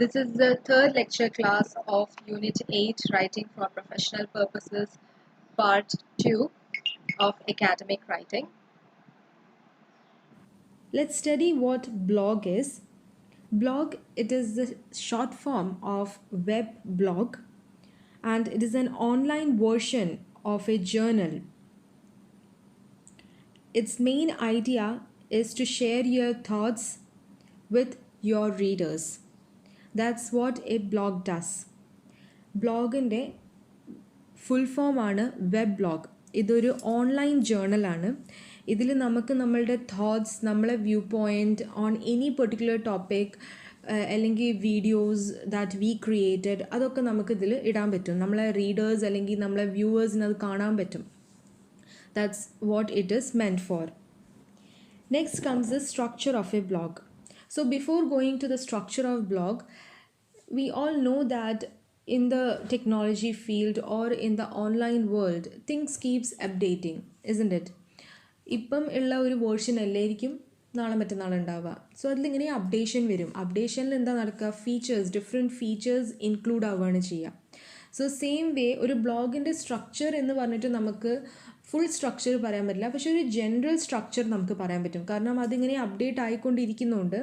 This is the third lecture class of Unit 8, Writing for Professional Purposes, Part 2 of Academic Writing. Let's study what blog is. Blog, it is the short form of web blog, and it is an online version of a journal. Its main idea is to share your thoughts with your readers. That's what a blog does. ബ്ലോഗിൻ്റെ full ഫോമാണ് web blog. ഇതൊരു online ജേർണലാണ്. ഇതിൽ നമുക്ക് നമ്മളുടെ thoughts, നമ്മളെ view point on any particular topic അല്ലെങ്കിൽ videos that we created, അതൊക്കെ നമുക്കിതിൽ ഇടാൻ പറ്റും. നമ്മളെ റീഡേഴ്സ് അല്ലെങ്കിൽ നമ്മളെ വ്യൂവേഴ്സിന് അത് കാണാൻ പറ്റും. That's what it is meant for. Next comes the structure of a blog. So before going to the structure of blog, we all know that in the technology field or in the online world, things keeps updating, isn't it? ഇപ്പം ഉള്ള ഒരു version അല്ലായിരിക്കും നാളെ മറ്റന്നാൾ ഉണ്ടാവുക. So അതിലിങ്ങനെ updation വരും. അപ്ഡേഷനിൽ എന്താ നടക്കുക? ഫീച്ചേഴ്സ്, ഡിഫറെൻറ്റ് ഫീച്ചേഴ്സ് ഇൻക്ലൂഡ് ആവുകയാണ് ചെയ്യുക. സോ സെയിം വേ ഒരു ബ്ലോഗിൻ്റെ സ്ട്രക്ചർ എന്ന് പറഞ്ഞിട്ട് നമുക്ക് ഫുൾ സ്ട്രക്ചർ പറയാൻ പറ്റില്ല, പക്ഷേ ഒരു ജനറൽ സ്ട്രക്ചർ നമുക്ക് പറയാൻ പറ്റും. കാരണം അതിങ്ങനെ അപ്ഡേറ്റ് ആയിക്കൊണ്ടിരിക്കുന്നതുകൊണ്ട്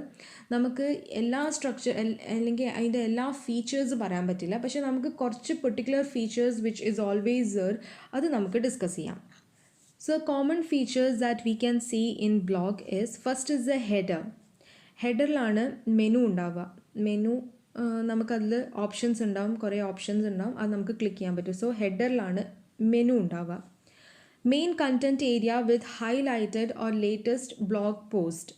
നമുക്ക് എല്ലാ സ്ട്രക്ചർ അല്ലെങ്കിൽ അതിൻ്റെ എല്ലാ ഫീച്ചേഴ്സ് പറയാൻ പറ്റില്ല. പക്ഷേ നമുക്ക് കുറച്ച് particular features which is always there, അത് നമുക്ക് ഡിസ്കസ് ചെയ്യാം. So common features that we can see in blog is, first is the header. ഹെഡറിലാണ് മെനു ഉണ്ടാവുക. മെനു നമുക്കതിൽ ഓപ്ഷൻസ് ഉണ്ടാവും, കുറേ ഓപ്ഷൻസ് ഉണ്ടാവും, അത് നമുക്ക് ക്ലിക്ക് ചെയ്യാൻ പറ്റും. സോ ഹെഡറിലാണ് മെനു ഉണ്ടാവുക. Main content area with highlighted or latest blog post.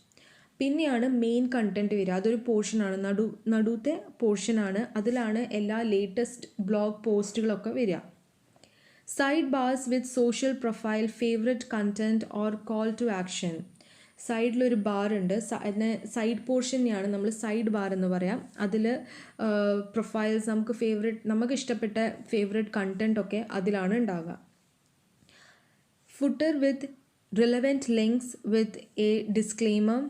പിന്നെയാണ് മെയിൻ കണ്ടൻറ്റ് വരിക. അതൊരു പോർഷനാണ്, നടുത്തെ പോർഷനാണ്. അതിലാണ് എല്ലാ ലേറ്റസ്റ്റ് ബ്ലോഗ് പോസ്റ്റുകളൊക്കെ വരിക. Sidebars with social profile, favorite content or call to action. സൈഡിലൊരു ബാർ ഉണ്ട്, അതിനെ സൈഡ് പോർഷനെയാണ് നമ്മൾ സൈഡ് ബാർ എന്ന് പറയാം. അതിൽ പ്രൊഫൈൽസ്, നമുക്ക് ഇഷ്ടപ്പെട്ട ഫേവറേറ്റ് കണ്ടൻറ്റ് ഒക്കെ അതിലാണ് ഉണ്ടാവുക. Footer with relevant links with a disclaimer,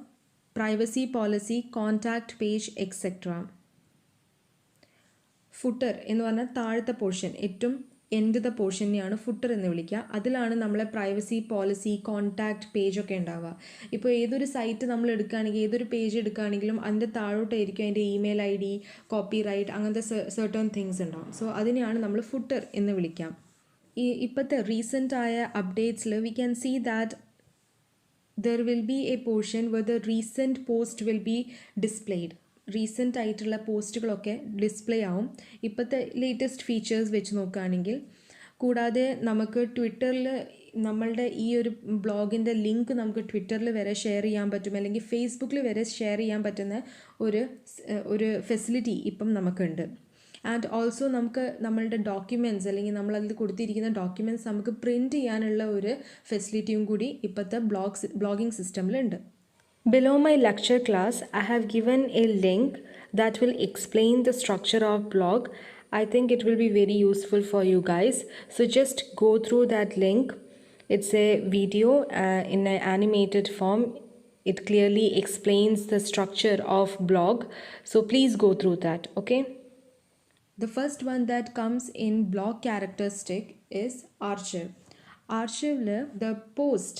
privacy policy, contact page etcetera. Footer എന്ന് പറഞ്ഞാൽ താഴത്തെ പോർഷൻ, ഏറ്റവും എൻഡ് ദ പോർഷനെയാണ് ഫുട്ടർ എന്ന് വിളിക്കുക. അതിലാണ് നമ്മളെ പ്രൈവസി പോളിസി, കോൺടാക്റ്റ് പേജൊക്കെ ഉണ്ടാവുക. ഇപ്പോൾ ഏതൊരു സൈറ്റ് നമ്മൾ എടുക്കുകയാണെങ്കിൽ, ഏതൊരു പേജ് എടുക്കുകയാണെങ്കിലും അതിൻ്റെ താഴോട്ടായിരിക്കും അതിൻ്റെ ഇമെയിൽ ID, കോപ്പി റൈറ്റ്, അങ്ങനത്തെ സെർട്ടൺ തിങ്സ് ഉണ്ടാവും. സോ അതിനെയാണ് നമ്മൾ ഫുട്ടർ എന്ന് വിളിക്കാം. ഇപ്പോഴത്തെ റീസെൻ്റ് ആയ അപ്ഡേറ്റ്സിൽ we can see that there will be a portion where the recent post will be displayed. Recent ആയിട്ടുള്ള പോസ്റ്റുകളൊക്കെ ഡിസ്പ്ലേ ആവും ഇപ്പോഴത്തെ ലേറ്റസ്റ്റ് ഫീച്ചേഴ്സ് വെച്ച് നോക്കുകയാണെങ്കിൽ. കൂടാതെ നമുക്ക് ട്വിറ്ററിൽ നമ്മളുടെ ഈ ഒരു ബ്ലോഗിൻ്റെ ലിങ്ക് നമുക്ക് ട്വിറ്ററിൽ വരെ ഷെയർ ചെയ്യാൻ പറ്റും, അല്ലെങ്കിൽ ഫേസ്ബുക്കിൽ വരെ ഷെയർ ചെയ്യാൻ പറ്റുന്ന ഒരു ഫെസിലിറ്റി ഇപ്പം നമുക്കുണ്ട്. ആൻഡ് ഓൾസോ നമുക്ക് നമ്മളുടെ ഡോക്യുമെൻറ്റ്സ് അല്ലെങ്കിൽ നമ്മളതിൽ കൊടുത്തിരിക്കുന്ന ഡോക്യുമെൻറ്റ്സ് നമുക്ക് പ്രിൻറ്റ് ചെയ്യാനുള്ള ഒരു ഫെസിലിറ്റിയും കൂടി ഇപ്പോഴത്തെ blogging സിസ്റ്റമിലുണ്ട്. Below my lecture class, I have given a link that will explain the structure of blog. I think it will be very useful for you guys. So just go through that link. It's a video in an animated form. It clearly explains the structure of blog. So please go through that, okay? The first one that comes in blog characteristic is archive. Archive, the post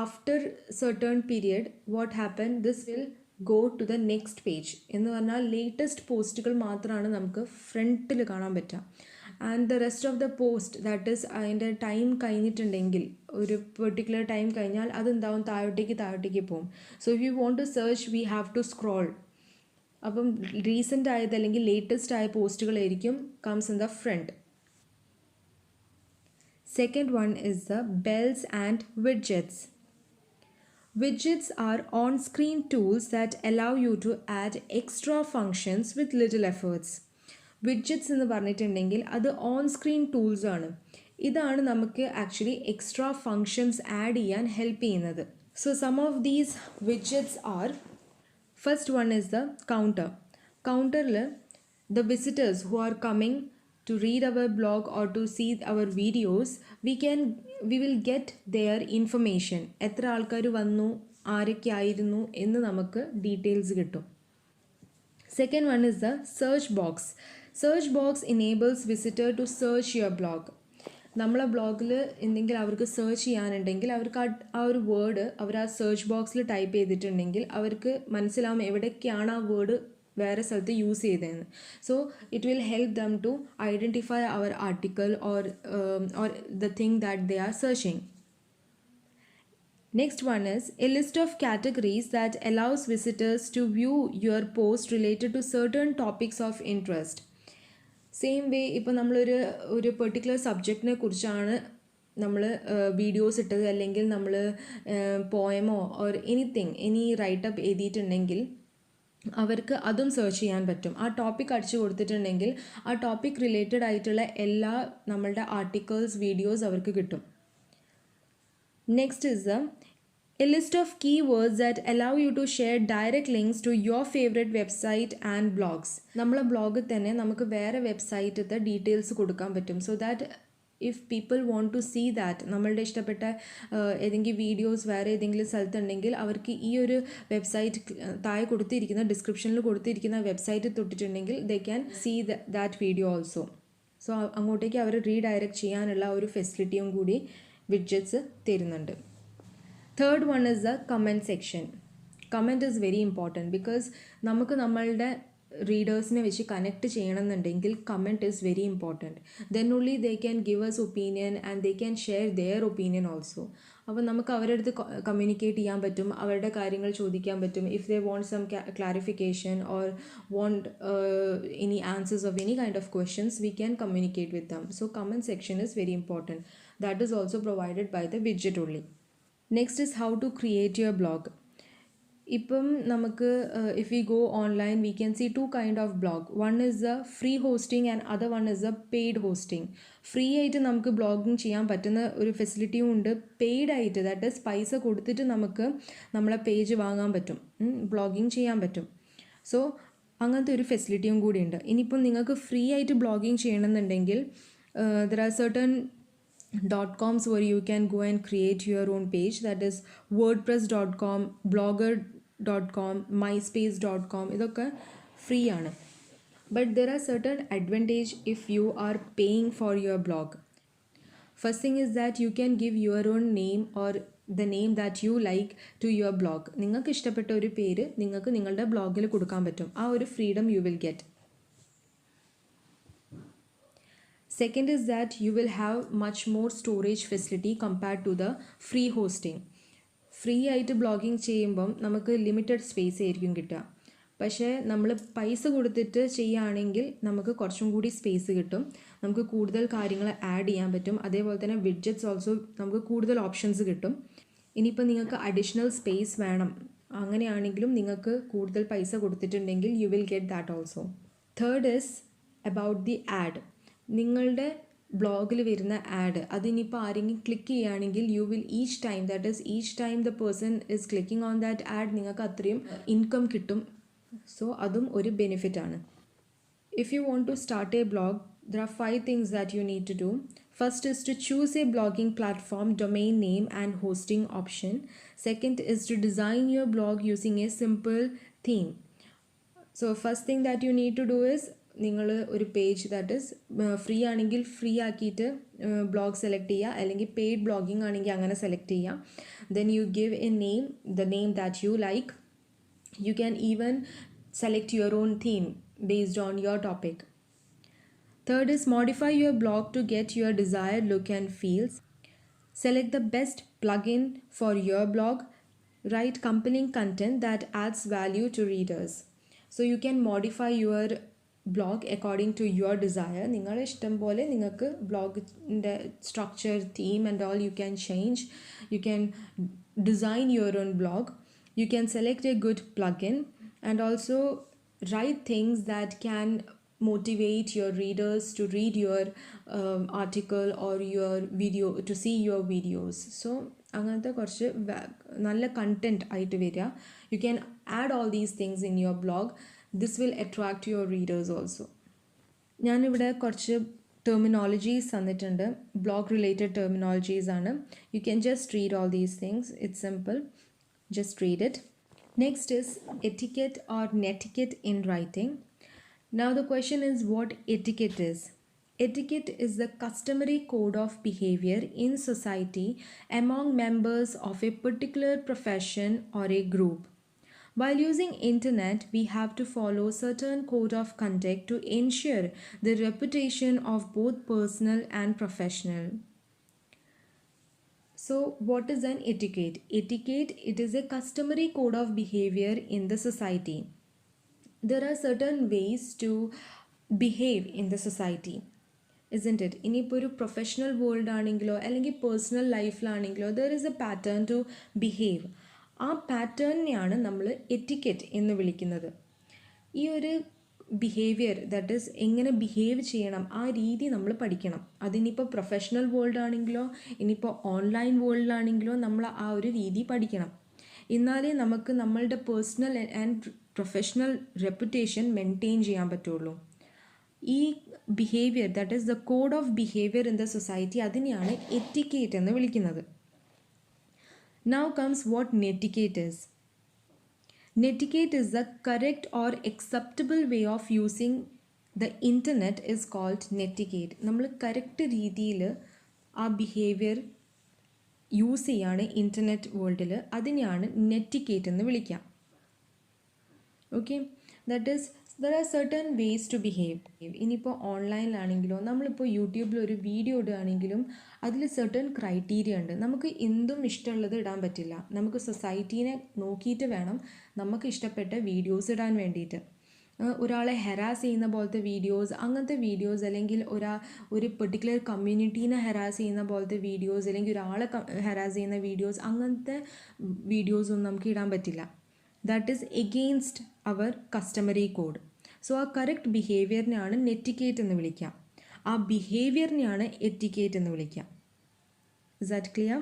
after certain period what happened, this will go to the next page എന്ന് പറഞ്ഞാൽ latest പോസ്റ്റുകൾ മാത്രമാണ് നമുക്ക് ഫ്രണ്ടിൽ കാണാൻ പറ്റുക. And the rest of the post that is അതിൻ്റെ time കഴിഞ്ഞിട്ടുണ്ടെങ്കിൽ, ഒരു പെർട്ടിക്കുലർ ടൈം കഴിഞ്ഞാൽ അതെന്താവും, താഴോട്ടേക്ക് പോകും. So if you want to search we have to scroll. അപ്പം റീസെൻ്റ് ആയത് അല്ലെങ്കിൽ ലേറ്റസ്റ്റ് ആയ പോസ്റ്റുകളായിരിക്കും comes in the front. Second one is the bells and widgets. Widgets are on-screen tools that allow you to add extra functions with little efforts. Widgets എന്ന് പറഞ്ഞിട്ടുണ്ടെങ്കിൽ അത് on screen tools ആണ്. ഇതാണ് നമുക്ക് ആക്ച്വലി എക്സ്ട്രാ ഫങ്ഷൻസ് ആഡ് ചെയ്യാൻ help ചെയ്യുന്നത്. So some of these widgets are, first one is the counter. കൗണ്ടറിൽ the visitors who are coming to read our blog or to see our videos, we will get their information. എത്ര ആൾക്കാർ വന്നു, ആരൊക്കെ ആയിരുന്നു എന്ന് നമുക്ക് details കിട്ടും. Second one is the search box. Search box enables visitor to search your blog. നമ്മളെ ബ്ലോഗിൽ എന്തെങ്കിലും അവർക്ക് സെർച്ച് ചെയ്യാനുണ്ടെങ്കിൽ അവർക്ക് ആ ഒരു വേർഡ് അവർ ആ സെർച്ച് ബോക്സിൽ ടൈപ്പ് ചെയ്തിട്ടുണ്ടെങ്കിൽ അവർക്ക് മനസ്സിലാവും എവിടേക്കാണ് ആ വേർഡ് വേറെ സ്ഥലത്ത് യൂസ് ചെയ്തതെന്ന്. So it will help them to identify our article or the thing that they are searching. Next one is a list of categories that allows visitors to view your post related to certain topics of interest. Same way ഇപ്പോൾ നമ്മളൊരു particular സബ്ജക്റ്റിനെ കുറിച്ചാണ് നമ്മൾ videos ഇട്ടത്, അല്ലെങ്കിൽ നമ്മൾ പോയമോ or any writeup എഴുതിയിട്ടുണ്ടെങ്കിൽ അവർക്ക് അതും search ചെയ്യാൻ പറ്റും. ആ ടോപ്പിക് അടിച്ചു കൊടുത്തിട്ടുണ്ടെങ്കിൽ ആ ടോപ്പിക് റിലേറ്റഡ് ആയിട്ടുള്ള എല്ലാ നമ്മളുടെ ആർട്ടിക്കിൾസ് വീഡിയോസ് അവർക്ക് കിട്ടും. Next is a list of keywords that allow you to share direct links to your favorite website and blogs. നമ്മളെ ബ്ലോഗിൽ തന്നെ നമുക്ക് വേറെ വെബ്സൈറ്റത്തെ ഡീറ്റെയിൽസ് കൊടുക്കാൻ പറ്റും. So that if people want to see that നമ്മളുടെ ഇഷ്ടപ്പെട്ട ഏതെങ്കിലും വീഡിയോസ് വേറെ ഏതെങ്കിലും സ്ഥലത്തുണ്ടെങ്കിൽ അവർക്ക് ഈ ഒരു വെബ്സൈറ്റ് താഴെ കൊടുത്തിരിക്കുന്ന ഡിസ്ക്രിപ്ഷനിൽ കൊടുത്തിരിക്കുന്ന വെബ്സൈറ്റ് തൊട്ടിട്ടുണ്ടെങ്കിൽ they can see that video also. So അങ്ങോട്ടേക്ക് അവർ റീഡയറക്റ്റ് ചെയ്യാനുള്ള ഒരു ഫെസിലിറ്റിയും കൂടി വിഡ്ജറ്റ്സ് തരുന്നുണ്ട്. Third one is the comment section. Comment is very important because നമുക്ക് നമ്മളുടെ റീഡേഴ്സിനെ വെച്ച് കണക്ട് ചെയ്യണമെന്നുണ്ടെങ്കിൽ comment is very important. Then only they can give us opinion and they can share their opinion also. അപ്പോൾ നമുക്ക് അവരുടെ അടുത്ത് കമ്മ്യൂണിക്കേറ്റ് ചെയ്യാൻ പറ്റും, അവരുടെ കാര്യങ്ങൾ ചോദിക്കാൻ പറ്റും. If they want some clarification or want any answers of any kind of questions we can communicate with them. So comment section is very important. That is also provided by the widget only. Next is how to create your blog. ഇപ്പം നമുക്ക് if we go online we can see two kind of blog. One is a free hosting and other one is a paid hosting. Free ആയിട്ട് നമുക്ക് blogging ചെയ്യാൻ പറ്റുന്ന ഒരു ഫെസിലിറ്റിയും ഉണ്ട്. Paid ആയിട്ട് that is പൈസ കൊടുത്തിട്ട് നമുക്ക് നമ്മളെ പേജ് വാങ്ങാൻ പറ്റും, ബ്ലോഗിങ് ചെയ്യാൻ പറ്റും. സോ അങ്ങനത്തെ ഒരു ഫെസിലിറ്റിയും കൂടി ഉണ്ട്. ഇനിയിപ്പം നിങ്ങൾക്ക് ഫ്രീ ആയിട്ട് ബ്ലോഗിങ് ചെയ്യണമെന്നുണ്ടെങ്കിൽ there are certain .coms where you can go and create your own page, that is wordpress.com, blogger.com, myspace.com. ഇതൊക്കെ ഫ്രീ ആണ്. But there are certain advantage if you are paying for your blog. First thing is that you can give your own name or the name that you like to your blog. നിങ്ങൾക്ക് ഇഷ്ടപ്പെട്ട ഒരു പേര് നിങ്ങൾക്ക് നിങ്ങളുടെ ബ്ലോഗിൽ കൊടുക്കാൻ പറ്റും. ആ ഒരു freedom you will get. Second is that you will have much more storage facility compared to the free hosting. Free ആയിട്ട് ബ്ലോഗിങ് ചെയ്യുമ്പം നമുക്ക് ലിമിറ്റഡ് സ്പേസ് ആയിരിക്കും കിട്ടുക. പക്ഷേ നമ്മൾ പൈസ കൊടുത്തിട്ട് ചെയ്യുകയാണെങ്കിൽ നമുക്ക് കുറച്ചും കൂടി സ്പേസ് കിട്ടും, നമുക്ക് കൂടുതൽ കാര്യങ്ങൾ ആഡ് ചെയ്യാൻ പറ്റും. അതേപോലെ തന്നെ വിഡ്ജറ്റ്സ് ഓൾസോ നമുക്ക് കൂടുതൽ ഓപ്ഷൻസ് കിട്ടും. ഇനിയിപ്പോൾ നിങ്ങൾക്ക് അഡീഷണൽ സ്പേസ് വേണം അങ്ങനെയാണെങ്കിലും നിങ്ങൾക്ക് കൂടുതൽ പൈസ കൊടുത്തിട്ടുണ്ടെങ്കിൽ you will get that also. Third is about the ad. നിങ്ങളുടെ ബ്ലോഗിൽ വരുന്ന ആഡ് അതിനിപ്പോൾ ആരെങ്കിലും ക്ലിക്ക് ചെയ്യുകയാണെങ്കിൽ you will each time the person is clicking on that ad നിങ്ങൾക്ക് അത്രയും ഇൻകം കിട്ടും. സോ അതും ഒരു ബെനിഫിറ്റാണ്. If you want to start a blog there are 5 things that you need to do. First is to choose a blogging platform, domain name and hosting option. Second is to design your blog using a simple theme. So first thing that you need to do is നിങ്ങൾ ഒരു page that is free ആണെങ്കിൽ free ആക്കിയിട്ട് blog select ചെയ്യുക, അല്ലെങ്കിൽ paid blogging ആണെങ്കിൽ അങ്ങനെ select ചെയ്യുക. Then you give A name, the name that you like. You can even select your own theme based on your topic. Third is modify your blog to get your desired look and feels. Select the best plugin for your blog. Write compelling content that adds value to readers. So you can modify your blog according to your desire. നിങ്ങളുടെ ഇഷ്ടം പോലെ നിങ്ങൾക്ക് ബ്ലോഗിൻ്റെ structure, theme and all you can change. You can design your own blog. You can select a good plugin and also write things that can motivate your readers to read your article or your video, to see your videos. So അങ്ങനത്തെ കുറച്ച് നല്ല content ആയിട്ട് വരിക. You can add all these things in your blog. This will attract your readers also. ഞാനിവിടെ കുറച്ച് terminologies തന്നിട്ടുണ്ട്, blog related terminologies ആണ്. You can just read all these things. It's simple. Just read it. Next is etiquette or netiquette in writing. Now, the question is what etiquette is. Etiquette is the customary code of behavior in society among members of a particular profession or a group. While using internet, we have to follow certain code of conduct to ensure the reputation of both personal and professional. So, what is an etiquette? Etiquette, it is a customary code of behavior in the society. There are certain ways to behave in the society, isn't it? ഇനിയിപ്പോൾ ഒരു professional world ആണെങ്കിലോ അല്ലെങ്കിൽ personal ലൈഫിലാണെങ്കിലോ there is a pattern to behave. ആ പാറ്റേണിനെയാണ് നമ്മൾ etiquette എന്ന് വിളിക്കുന്നത്. ഈ ഒരു ബിഹേവിയർ, ദാറ്റ് ഈസ് എങ്ങനെ ബിഹേവ് ചെയ്യണം, ആ രീതി നമ്മൾ പഠിക്കണം. അതിനിപ്പോൾ പ്രൊഫഷണൽ വേൾഡ് ആണെങ്കിലോ ഇനിയിപ്പോൾ ഓൺലൈൻ വേൾഡിലാണെങ്കിലോ നമ്മൾ ആ ഒരു രീതി പഠിക്കണം. എന്നാലേ നമുക്ക് നമ്മളുടെ personal and professional reputation maintain ചെയ്യാൻ പറ്റുള്ളൂ. ഈ behaviour, that is the code of behaviour in the society, അതിനെയാണ് എറ്റിക്കേറ്റ് എന്ന് വിളിക്കുന്നത്. Now comes what netiquette is. Netiquette is the correct or acceptable way of using the internet is called netiquette. നമ്മൾ correct രീതിയിൽ ആ behaviour use ചെയ്യാണ് internet വേൾഡിൽ, അതിനെയാണ് netiquette എന്ന് വിളിക്കാം. Okay, that is there are certain ways to behave. ഇനിയിപ്പോൾ ഓൺലൈനിലാണെങ്കിലോ നമ്മളിപ്പോൾ യൂട്യൂബിൽ ഒരു വീഡിയോ ഇടുകയാണെങ്കിലും അതിൽ സർട്ടൺ ക്രൈറ്റീരിയ ഉണ്ട്. നമുക്ക് എന്തും ഇഷ്ടമുള്ളത് ഇടാൻ പറ്റില്ല. നമുക്ക് സൊസൈറ്റീനെ നോക്കിയിട്ട് വേണം നമുക്ക് ഇഷ്ടപ്പെട്ട വീഡിയോസ് ഇടാൻ വേണ്ടിയിട്ട്. ഒരാളെ ഹെറാസ് ചെയ്യുന്ന പോലത്തെ വീഡിയോസ്, അങ്ങനത്തെ വീഡിയോസ്, അല്ലെങ്കിൽ ഒരു പെർട്ടിക്കുലർ കമ്മ്യൂണിറ്റീനെ ഹെറാസ് ചെയ്യുന്ന പോലത്തെ വീഡിയോസ്, അല്ലെങ്കിൽ ഒരാളെ ഹെറാസ് ചെയ്യുന്ന വീഡിയോസ്, അങ്ങനത്തെ വീഡിയോസൊന്നും നമുക്ക് ഇടാൻ പറ്റില്ല. That is against our customary code. So ആ കറക്റ്റ് ബിഹേവിയറിനെയാണ് നെറ്റിക്കേറ്റ് എന്ന് വിളിക്കുക. ആ ബിഹേവിയറിനെയാണ് എറ്റിക്കേറ്റ് എന്ന് വിളിക്കുക. Is that clear?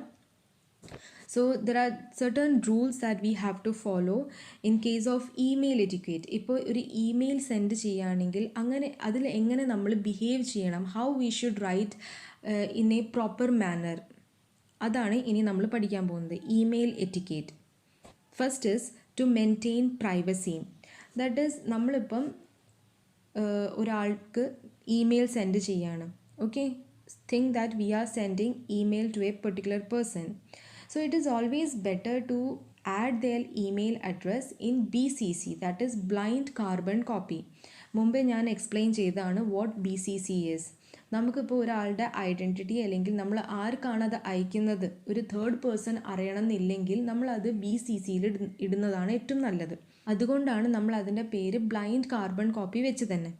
So there are certain rules that we have to follow in case of email etiquette. ഇപ്പോൾ ഒരു ഇമെയിൽ സെൻഡ് ചെയ്യുകയാണെങ്കിൽ അതിൽ എങ്ങനെ നമ്മൾ ബിഹേവ് ചെയ്യണം, how we should write in a proper manner, അതാണ് ഇനി നമ്മൾ പഠിക്കാൻ പോകുന്നത്. Email etiquette. First is to maintain privacy. That is നമ്മളിപ്പം ഒരാൾക്ക് ഇമെയിൽ സെൻഡ് ചെയ്യാണ്. Okay, think that we are sending email to a particular person. So it is always better to add their email address in BCC, that is blind carbon copy. മുമ്പേ ഞാൻ explain ചെയ്തതാണ് what BCC is. നമുക്കിപ്പോൾ ഒരാളുടെ identity അല്ലെങ്കിൽ നമ്മൾ ആർക്കാണ് അത് അയക്കുന്നത് ഒരു തേർഡ് പേഴ്സൺ അറിയണമെന്നില്ലെങ്കിൽ നമ്മളത് BCCയിൽ ഇടുന്നതാണ് ഏറ്റവും നല്ലത്. അതുകൊണ്ടാണ് നമ്മൾ അതിൻ്റെ പേര് ബ്ലൈൻഡ് കാർബൺ കോപ്പി വെച്ച് തന്നെ.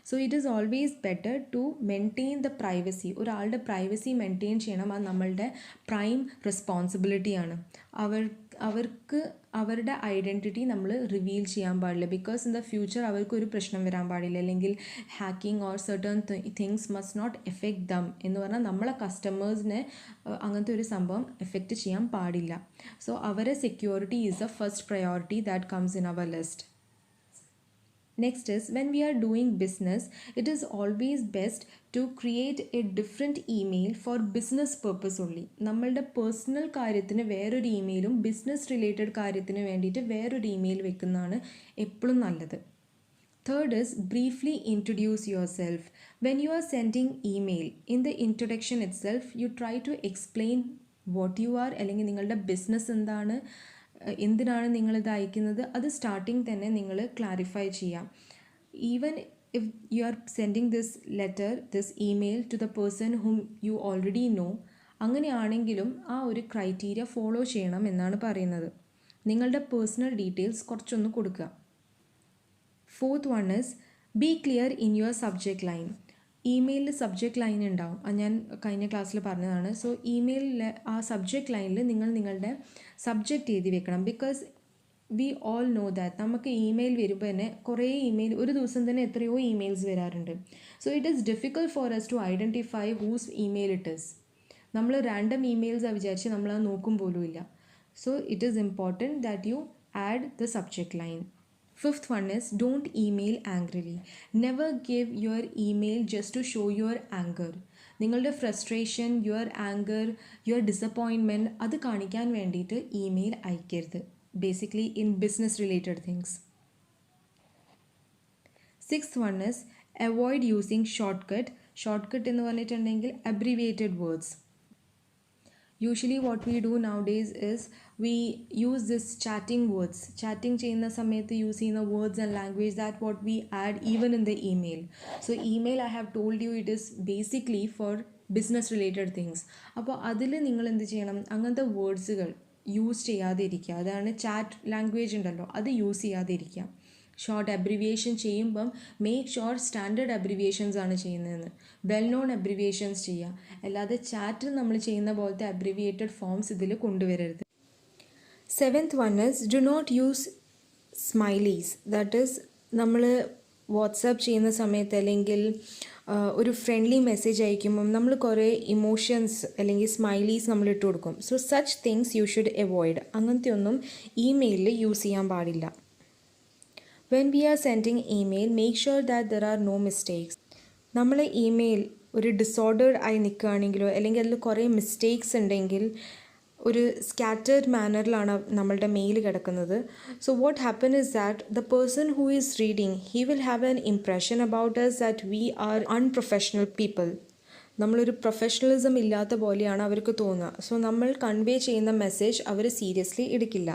So it is always better to maintain the privacy. ഒരാളുടെ പ്രൈവസി മെയിൻറ്റെയിൻ ചെയ്യണം, അത് നമ്മളുടെ പ്രൈം റെസ്പോൺസിബിലിറ്റിയാണ്. അവർക്ക് അവരുടെ ഐഡൻറ്റിറ്റി നമ്മൾ റിവീൽ ചെയ്യാൻ പാടില്ല. ബിക്കോസ് ഇൻ ദ ഫ്യൂച്ചർ അവർക്കൊരു പ്രശ്നം വരാൻ പാടില്ല, അല്ലെങ്കിൽ hacking or certain things must not effect them എന്ന് പറഞ്ഞാൽ നമ്മളെ കസ്റ്റമേഴ്സിനെ അങ്ങനത്തെ ഒരു സംഭവം എഫക്റ്റ് ചെയ്യാൻ പാടില്ല. സോ അവരെ security is the first priority that comes in our list. Next is, when we are doing business, it is always best to create a different email for business purpose only. നമ്മളുടെ personal കാര്യത്തിന് വേറൊരു ഇമെയിലും business related കാര്യത്തിന് വേണ്ടിയിട്ട് വേറൊരു email വെക്കുന്നതാണ് എപ്പോഴും നല്ലത്. Third is, briefly introduce yourself. When you are sending email, in the introduction itself, you try to explain what you are, അല്ലെങ്കിൽ നിങ്ങളുടെ ബിസിനസ് എന്താണ്, എന്തിനാണ് നിങ്ങളിത് അയക്കുന്നത്, അത് സ്റ്റാർട്ടിങ് തന്നെ നിങ്ങൾ ക്ലാരിഫൈ ചെയ്യാം. Even if you are sending this letter, this email to the person whom you already know, അങ്ങനെയാണെങ്കിലും ആ ഒരു ക്രൈറ്റീരിയ ഫോളോ ചെയ്യണം എന്നാണ് പറയുന്നത്. നിങ്ങളുടെ പേഴ്സണൽ ഡീറ്റെയിൽസ് കുറച്ചൊന്ന് കൊടുക്കുക. Fourth one is, be clear in your subject line. ഇമെയിലിൽ സബ്ജക്റ്റ് ലൈൻ ഉണ്ടാവും, അത് ഞാൻ കഴിഞ്ഞ ക്ലാസ്സിൽ പറഞ്ഞതാണ്. സോ ഇമെയിലിലെ ആ സബ്ജക്റ്റ് ലൈനിൽ നിങ്ങൾ നിങ്ങളുടെ സബ്ജക്റ്റ് എഴുതി വെക്കണം. Because we all know that നമുക്ക് ഇമെയിൽ വരുമ്പോൾ തന്നെ കുറേ ഇമെയിൽ, ഒരു ദിവസം തന്നെ എത്രയോ ഇമെയിൽസ് വരാറുണ്ട്. So it is difficult for us to identify whose email it is. നമ്മൾ റാൻഡം ഇമെയിൽസാണ് വിചാരിച്ച് നമ്മളത് നോക്കും പോലും ഇല്ല. So it is important that you add the subject line. Fifth one is, don't email angrily. Never give your email just to show your anger. നിങ്ങളുടെ frustration, your anchor, your disappointment അത് കാണിക്കാൻ വേണ്ടിയിട്ട് email അയക്കരുത്. basically in business related things. Sixth one is avoid using shortcut എന്ന് പറഞ്ഞിട്ടുണ്ടെങ്കിൽ abbreviated words. Usually what we do nowadays is we use this chatting words. Chatting ചെയ്യുന്ന സമയത്ത് use ചെയ്യുന്ന words and language, that what we add even in the email. So email, I have told you, it is basically for business related things. അപ്പോൾ അതിൽ നിങ്ങൾ എന്ത് ചെയ്യണം, അങ്ങനത്തെ വേർഡ്സുകൾ use ചെയ്യാതെ ഇരിക്കുക. അതാണ് ചാറ്റ് ലാംഗ്വേജ് ഉണ്ടല്ലോ, അത് യൂസ് ചെയ്യാതെ ഇരിക്കുക. ഷോർട്ട് അബ്രിവിയേഷൻ ചെയ്യുമ്പം മേക്ക് ഷുവർ സ്റ്റാൻഡേർഡ് അബ്രിവിയേഷൻസ് ആണ് ചെയ്യുന്നതെന്ന്, വെൽ നോൺ അബ്രിവിയേഷൻസ് ചെയ്യുക. അല്ലാതെ ചാറ്റിൽ നമ്മൾ ചെയ്യുന്ന പോലത്തെ അബ്രിവിയേറ്റഡ് ഫോംസ് ഇതിൽ കൊണ്ടുവരരുത്. Seventh one is do not use smileys. That is നമ്മൾ വാട്സാപ്പ് ചെയ്യുന്ന സമയത്ത് അല്ലെങ്കിൽ ഒരു ഫ്രണ്ട്ലി മെസ്സേജ് അയക്കുമ്പം നമ്മൾ കുറേ ഇമോഷൻസ് അല്ലെങ്കിൽ സ്മൈലീസ് നമ്മൾ ഇട്ട് കൊടുക്കും. So such things you should avoid. അങ്ങനത്തെ ഒന്നും ഇമെയിലിൽ യൂസ് ചെയ്യാൻ പാടില്ല. When we are sending email, make sure that there are no mistakes. നമ്മൾ ഇമെയിൽ ഒരു ഡിസോർഡേഡ് ആയി നിൽക്കുകയാണെങ്കിലോ അല്ലെങ്കിൽ അതിൽ കുറേ മിസ്റ്റേക്സ് ഉണ്ടെങ്കിൽ ഒരു സ്കാറ്റേർഡ് മാനറിലാണ് നമ്മളുടെ മെയിൽ കിടക്കുന്നത്. So what happen is that the person who is reading, he will have an impression about us that we are unprofessional people. നമ്മളൊരു പ്രൊഫഷണലിസം ഇല്ലാത്ത പോലെയാണ് അവർക്ക് തോന്നുക. സോ നമ്മൾ കൺവേ ചെയ്യുന്ന മെസ്സേജ് അവർ സീരിയസ്ലി എടുക്കില്ല.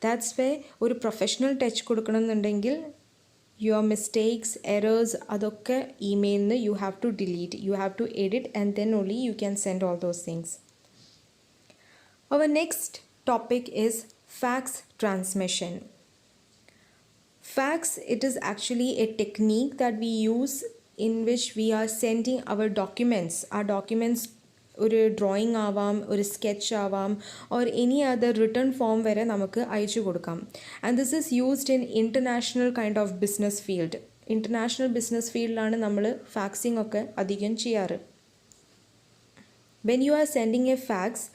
ദാറ്റ്സ് വേ ഒരു പ്രൊഫഷണൽ ടച്ച് കൊടുക്കണമെന്നുണ്ടെങ്കിൽ യുവർ മിസ്റ്റേക്സ്, എറേഴ്സ്, അതൊക്കെ ഇമെയിലിന് you have to delete, you have to edit, and then only you can send all those things. Our next topic is fax transmission. Fax, it is actually a technique that we use in which we are sending our documents. Our documents ഒരു drawing ആവാം, ഒരു sketch ആവാം, or any other return form വരെ നമുക്ക് അയച്ചു കൊടുക്കാം. And this is used in international kind of business field. International business ഫീൽഡിലാണ് നമ്മൾ ഫാക്സിംഗ് ഒക്കെ അധികം ചെയ്യാറ്. When you are sending a fax,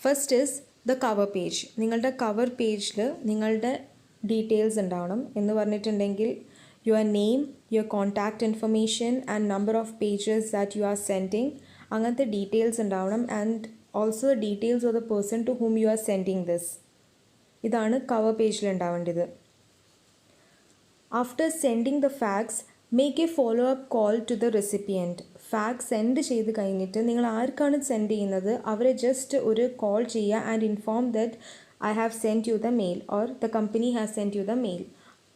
first is the cover page. നിങ്ങളുടെ കവർ പേജിൽ നിങ്ങളുടെ ഡീറ്റെയിൽസ് ഉണ്ടാവണം. എന്ന് പറഞ്ഞിട്ടുണ്ടെങ്കിൽ your name, your contact information and number of pages that you are sending, അങ്ങനത്തെ ഡീറ്റെയിൽസ് ഉണ്ടാവണം. And also details of the person to whom you are sending this. ഇതാണ് cover പേജിൽ ഉണ്ടാവേണ്ടത്. After sending the fax, make a follow up call to the recipient. Fax send ചെയ്ത് കഴിഞ്ഞിട്ട് നിങ്ങൾ ആർക്കാണ് send ചെയ്യുന്നത് അവരെ ജസ്റ്റ് ഒരു കോൾ ചെയ്യുക and inform that I have send you the mail or the company has send you the mail.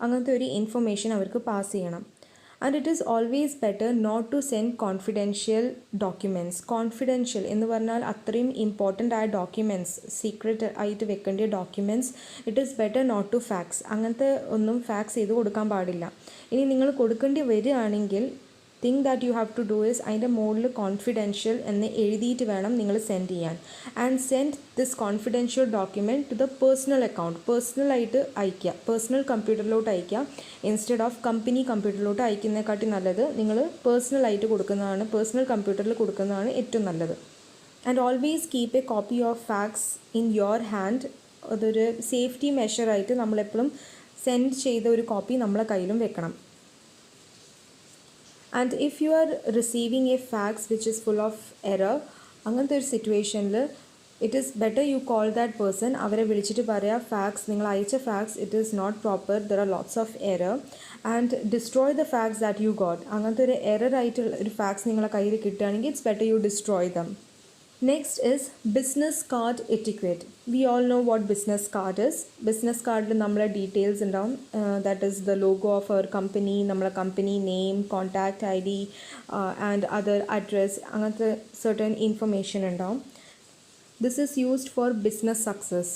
അങ്ങനത്തെ ഒരു ഇൻഫർമേഷൻ അവർക്ക് പാസ് ചെയ്യണം. And it is always better not to send confidential documents. Confidential എന്ന് പറഞ്ഞാൽ അത്രയും important ആയ documents, secret ആയിട്ട് വെക്കേണ്ട documents, it is better not to fax. അങ്ങനത്തെ ഒന്നും ഫാക്സ് ചെയ്ത് കൊടുക്കാൻ പാടില്ല. ഇനി നിങ്ങൾ കൊടുക്കേണ്ടി വരികയാണെങ്കിൽ thing that you have to do is അതിൻ്റെ മുകളിൽ കോൺഫിഡൻഷ്യൽ എന്ന് എഴുതിയിട്ട് വേണം നിങ്ങൾ സെൻഡ് ചെയ്യാൻ. And send this confidential document to the personal account. പേഴ്സണലായിട്ട് അയയ്ക്കുക, പേഴ്സണൽ കമ്പ്യൂട്ടറിലോട്ട് അയയ്ക്കുക. ഇൻസ്റ്റെഡ് ഓഫ് കമ്പനി കമ്പ്യൂട്ടറിലോട്ട് അയക്കുന്നതിനെക്കാട്ടി നല്ലത് നിങ്ങൾ പേഴ്സണലായിട്ട് കൊടുക്കുന്നതാണ്, പേഴ്സണൽ കമ്പ്യൂട്ടറിൽ കൊടുക്കുന്നതാണ് ഏറ്റവും നല്ലത്. And always keep a copy of fax in your hand. അതൊരു സേഫ്റ്റി മെഷറായിട്ട് നമ്മളെപ്പോഴും സെൻഡ് ചെയ്ത ഒരു കോപ്പി നമ്മളെ കയ്യിലും വെക്കണം. And if you are receiving a fax which is full of error, അങ്ങനത്തെ ഒരു സിറ്റുവേഷനിൽ it is better you call that person. അവരെ വിളിച്ചിട്ട് പറയാം, ഫാക്സ് നിങ്ങൾ അയച്ച fax it is not proper, there are lots of error, and destroy the fax that you got. അങ്ങനത്തെ ഒരു എറർ ആയിട്ടുള്ള ഒരു ഫാക്സ് നിങ്ങളെ കയ്യിൽ കിട്ടുകയാണെങ്കിൽ it's better you destroy them. Next is business card etiquette. We all know what business card is. Business card നമ്മളെ details ഉണ്ടാവും. That is the logo of our company, നമ്മളെ company name, contact I D and other address, അങ്ങനത്തെ certain information ഉണ്ടാവും. This is used for business success.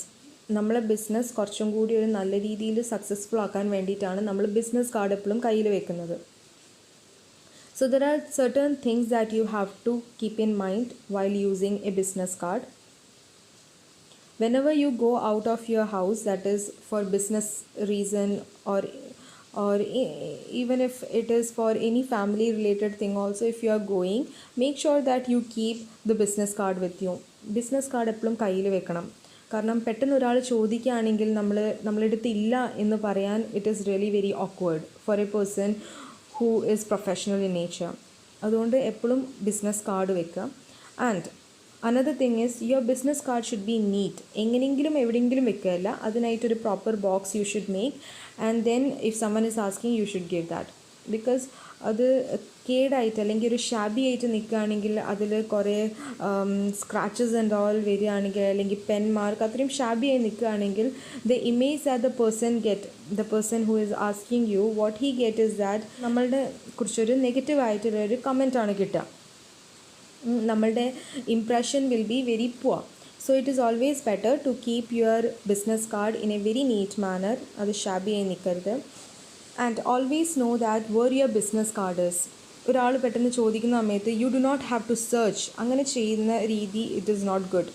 നമ്മളെ business കുറച്ചും കൂടി ഒരു നല്ല രീതിയിൽ സക്സസ്ഫുൾ ആക്കാൻ വേണ്ടിയിട്ടാണ് നമ്മൾ ബിസിനസ് കാർഡ് എപ്പോഴും കയ്യിൽ വെക്കുന്നത്. So there are certain things that you have to keep in mind while using a business card. Whenever you go out of your house, that is for business reason or even if it is for any family related thing also, if you are going, make sure that you keep the business card with you. Business card എപ്പോഴും കയ്യിൽ വെക്കണം. കാരണം പെട്ടെന്ന് ഒരാൾ ചോദിക്കുകയാണെങ്കിൽ നമ്മളെടുത്തില്ല എന്ന് പറയാൻ it is really very awkward for a person who is professional in nature. അതുകൊണ്ട് എപ്പോഴും ബിസിനസ് കാർഡ് വെക്കുക. And another thing is your business card should be neat. എങ്ങനെയെങ്കിലും എവിടെയെങ്കിലും വെക്കുകയല്ല, അതിനായിട്ടൊരു proper box you should make and then if someone is asking you should give that. Because അത് കേടായിട്ട് അല്ലെങ്കിൽ ഒരു ഷാബി ആയിട്ട് നിൽക്കുകയാണെങ്കിൽ അതിൽ കുറേ സ്ക്രാച്ചസ് ആൻഡ് ഓൾ വരികയാണെങ്കിൽ അല്ലെങ്കിൽ പെൻ മാർക്ക് അത്രയും ഷാബി ആയി നിൽക്കുകയാണെങ്കിൽ the image that the person who is asking you what he get is that നമ്മളുടെ കുറിച്ചൊരു നെഗറ്റീവായിട്ടുള്ളൊരു കമൻറ്റാണ് കിട്ടുക. നമ്മളുടെ impression will be very poor. So it is always better to keep your business card in a very neat manner. അത് shabby ആയി നിൽക്കരുത്. And always know that where your business card is. ഒരാൾ പെട്ടെന്ന് ചോദിക്കുന്ന സമയത്ത് you do not have to search. അങ്ങനെ ചെയ്യുന്ന രീതി ഇറ്റ് ഈസ് നോട്ട് ഗുഡ്.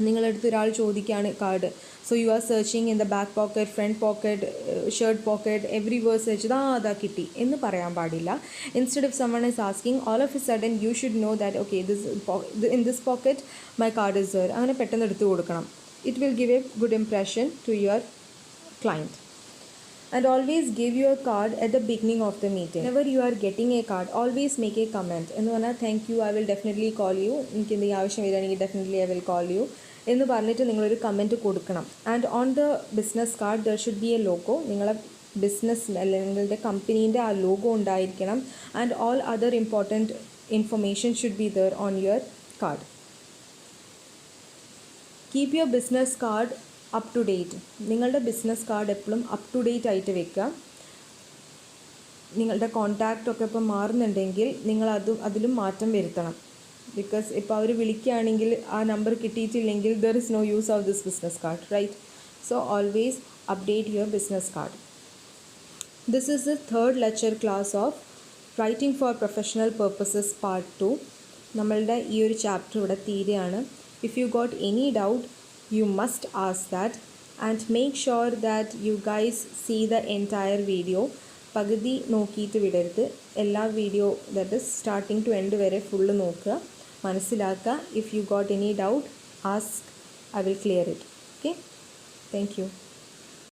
നിങ്ങളടുത്ത് ഒരാൾ ചോദിക്കുകയാണ് card, so you are searching in the back pocket, front pocket, shirt pocket, everywhere search അതാ കിട്ടി എന്ന് പറയാൻ പാടില്ല. Instead of someone is asking all of a sudden you should know that okay in this pocket my card is there. അങ്ങനെ പെട്ടെന്ന് എടുത്ത് കൊടുക്കണം. It will give a good impression to your client. And always give your card at the beginning of the meeting. Whenever you are getting a card, always make a comment. എന്ന് പറഞ്ഞാൽ thank you, I will definitely call you, എനിക്ക് എന്തെങ്കിലും ആവശ്യം വരികയാണെങ്കിൽ definitely I will call you എന്ന് പറഞ്ഞിട്ട് നിങ്ങളൊരു comment കൊടുക്കണം. And on the business card there should be a logo. നിങ്ങളെ ബിസിനസ് അല്ലെങ്കിൽ നിങ്ങളുടെ കമ്പനീൻ്റെ ആ ലോഗോ ഉണ്ടായിരിക്കണം. And all other important information should be there on your card. Keep your business card up to date. നിങ്ങളുടെ business card എപ്പോഴും up to date ആയിട്ട് വെക്കുക. നിങ്ങളുടെ കോൺടാക്റ്റൊക്കെ ഇപ്പോൾ മാറുന്നുണ്ടെങ്കിൽ നിങ്ങൾ അതിലും മാറ്റം വരുത്തണം. ബിക്കോസ് ഇപ്പോൾ അവർ വിളിക്കുകയാണെങ്കിൽ ആ നമ്പർ കിട്ടിയിട്ടില്ലെങ്കിൽ there is no use of this business card, right? So always update your business card. This is the third lecture class of writing for professional purposes part 2. നമ്മളുടെ ഈ ഒരു ചാപ്റ്റർ ഇവിടെ തീരെയാണ്. If you got any doubt you must ask that, and make sure that you guys see the entire video. പകുതി നോക്കിയിട്ട് വിടരുത്. എല്ലാ video that is starting to end വരെ ഫുള്ള് നോക്കുക, മനസ്സിലാക്കുക. If you got any doubt ask, I will clear it. Okay, thank U.